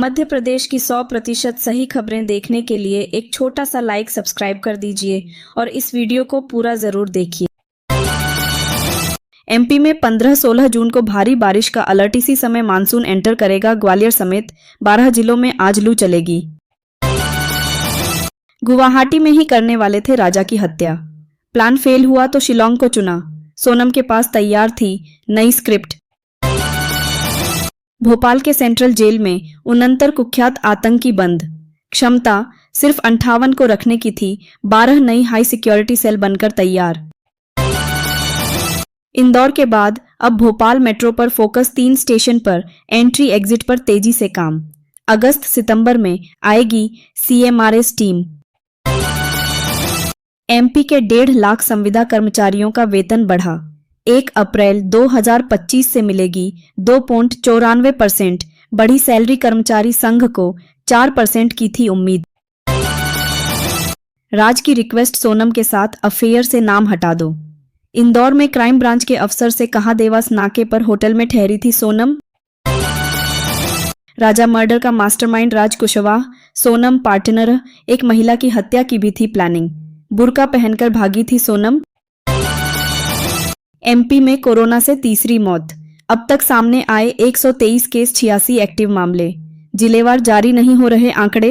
मध्य प्रदेश की 100% सही खबरें देखने के लिए एक छोटा सा लाइक सब्सक्राइब कर दीजिए और इस वीडियो को पूरा जरूर देखिए। एमपी में 15-16 जून को भारी बारिश का अलर्ट। इसी समय मानसून एंटर करेगा। ग्वालियर समेत 12 जिलों में आज लू चलेगी। गुवाहाटी में ही करने वाले थे राजा की हत्या। प्लान फेल हुआ तो शिलोंग को चुना। सोनम के पास तैयार थी नई स्क्रिप्ट। भोपाल के सेंट्रल जेल में 69 कुख्यात आतंकी बंद। क्षमता सिर्फ 58 को रखने की थी। 12 नई हाई सिक्योरिटी सेल बनकर तैयार। इंदौर के बाद अब भोपाल मेट्रो पर फोकस। 3 स्टेशन पर एंट्री एग्जिट पर तेजी से काम। अगस्त सितंबर में आएगी CMRS टीम। एमपी के 1.5 लाख संविदा कर्मचारियों का वेतन बढ़ा। 1 अप्रैल 2025 से मिलेगी 2.94%। बढ़ी सैलरी। कर्मचारी संघ को 4% की थी उम्मीद। राज की रिक्वेस्ट, सोनम के साथ अफेयर से नाम हटा दो। इंदौर में क्राइम ब्रांच के अफसर से कहा देवास नाके पर होटल में ठहरी थी सोनम। राजा मर्डर का मास्टरमाइंड राज कुशवाहा, सोनम पार्टनर। एक महिला की हत्या की भी थी प्लानिंग। बुर्का पहनकर भागी थी सोनम। एमपी में कोरोना से तीसरी मौत। अब तक सामने आए 123 केस, 86 एक्टिव मामले। जिलेवार जारी नहीं हो रहे आंकड़े।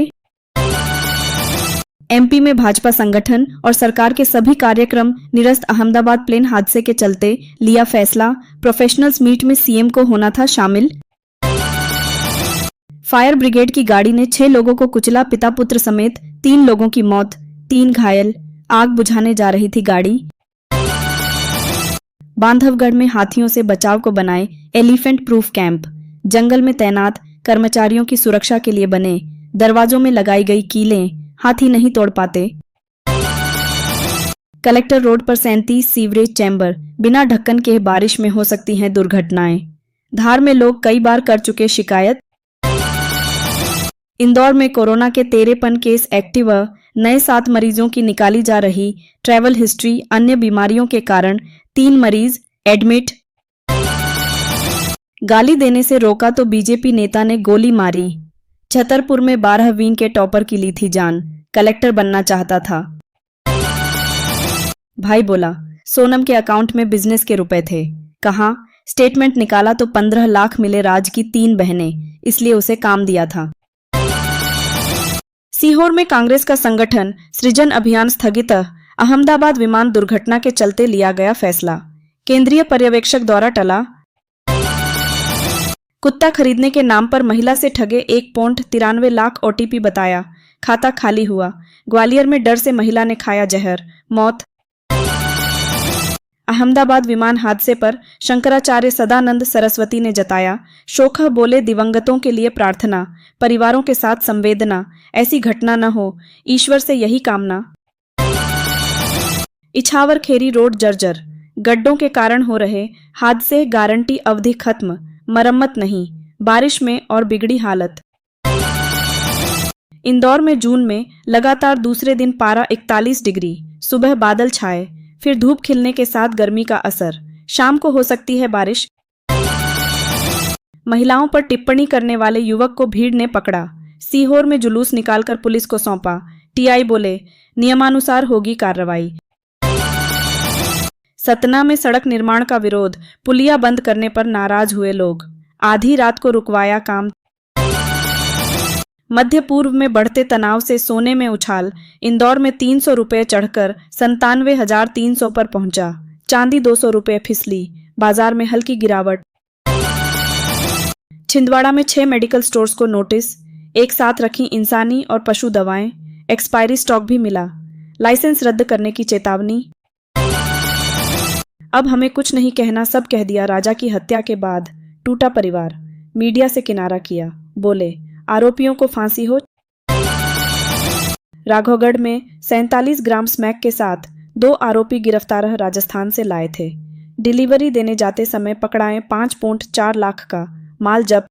एमपी में भाजपा संगठन और सरकार के सभी कार्यक्रम निरस्त। अहमदाबाद प्लेन हादसे के चलते लिया फैसला। प्रोफेशनल्स मीट में सीएम को होना था शामिल। फायर ब्रिगेड की गाड़ी ने 6 लोगों को कुचला। पिता पुत्र समेत 3 लोगों की मौत, 3 घायल। आग बुझाने जा रही थी गाड़ी। बांधवगढ़ में हाथियों से बचाव को बनाए एलिफेंट प्रूफ कैंप। जंगल में तैनात कर्मचारियों की सुरक्षा के लिए बने दरवाजों में लगाई गई कीलें। हाथी नहीं तोड़ पाते। कलेक्टर रोड पर 37 सीवरेज चैम्बर। बिना ढक्कन के बारिश में हो सकती हैं दुर्घटनाएं। धार में लोग कई बार कर चुके शिकायत। इंदौर में कोरोना के 53 केस एक्टिव। नए 7 मरीजों की निकाली जा रही ट्रैवल हिस्ट्री। अन्य बीमारियों के कारण 3 मरीज एडमिट। गाली देने से रोका तो बीजेपी नेता ने गोली मारी। छतरपुर में 12वीं के टॉपर की ली थी जान। कलेक्टर बनना चाहता था। भाई बोला सोनम के अकाउंट में बिजनेस के रुपए थे। कहा स्टेटमेंट निकाला तो 15 लाख मिले। राज की 3 बहनें, इसलिए उसे काम दिया था। सीहोर में कांग्रेस का संगठन सृजन अभियान स्थगित। अहमदाबाद विमान दुर्घटना के चलते लिया गया फैसला। केंद्रीय पर्यवेक्षक द्वारा टला। कुत्ता खरीदने के नाम पर महिला से ठगे 1.93 लाख OTP बताया। खाता खाली हुआ। ग्वालियर में डर से महिला ने खाया जहर, मौत। अहमदाबाद विमान हादसे पर शंकराचार्य सदानंद सरस्वती ने जताया शोक। बोले दिवंगतों के लिए प्रार्थना, परिवारों के साथ संवेदना। ऐसी घटना न हो, ईश्वर से यही कामना। इछावर खेरी रोड जर्जर। गड्ढों के कारण हो रहे हादसे। गारंटी अवधि खत्म, मरम्मत नहीं। बारिश में और बिगड़ी हालत। इंदौर में जून में लगातार दूसरे दिन पारा 41 डिग्री। सुबह बादल छाए, फिर धूप खिलने के साथ गर्मी का असर। शाम को हो सकती है बारिश। महिलाओं पर टिप्पणी करने वाले युवक को भीड़ ने पकड़ा। सीहोर में जुलूस निकालकर पुलिस को सौंपा। टीआई बोले नियमानुसार होगी कार्रवाई। सतना में सड़क निर्माण का विरोध। पुलिया बंद करने पर नाराज हुए लोग। आधी रात को रुकवाया काम। मध्य पूर्व में बढ़ते तनाव से सोने में उछाल। इंदौर में 300 रुपये चढ़कर 97,300 पर पहुंचा। चांदी 200 रुपये फिसली। बाजार में हल्की गिरावट। छिंदवाड़ा में 6 मेडिकल स्टोर्स को नोटिस। एक साथ रखी इंसानी और पशु दवाएं। एक्सपायरी स्टॉक भी मिला। लाइसेंस रद्द करने की चेतावनी। अब हमें कुछ नहीं कहना, सब कह दिया। राजा की हत्या के बाद टूटा परिवार। मीडिया से किनारा किया। बोले आरोपियों को फांसी हो। राघवगढ़ में 47 ग्राम स्मैक के साथ 2 आरोपी गिरफ्तार राजस्थान से लाए थे। डिलीवरी देने जाते समय पकड़ाए 5.4 लाख का माल जब्त।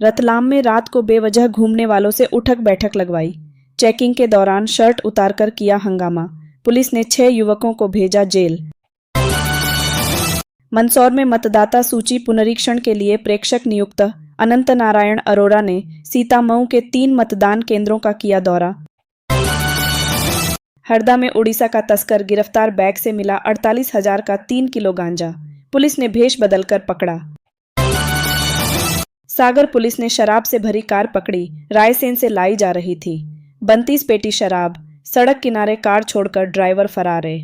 रतलाम में रात को बेवजह घूमने वालों से उठक बैठक लगवाई। चेकिंग के दौरान शर्ट उतारकर किया हंगामा। पुलिस ने 6 युवकों को भेजा जेल। मंदसौर में मतदाता सूची पुनरीक्षण के लिए प्रेक्षक नियुक्त। अनंत नारायण अरोड़ा ने सीतामऊ के 3 मतदान केंद्रों का किया दौरा। हरदा में उड़ीसा का तस्कर गिरफ्तार, बैग से मिला 48,000 का 3 किलो गांजा, पुलिस ने भेष बदलकर पकड़ा। सागर पुलिस ने शराब से भरी कार पकड़ी, रायसेन से लाई जा रही थी। 32 पेटी शराब, सड़क किनारे कार छोड़कर ड्राइवर फरार है।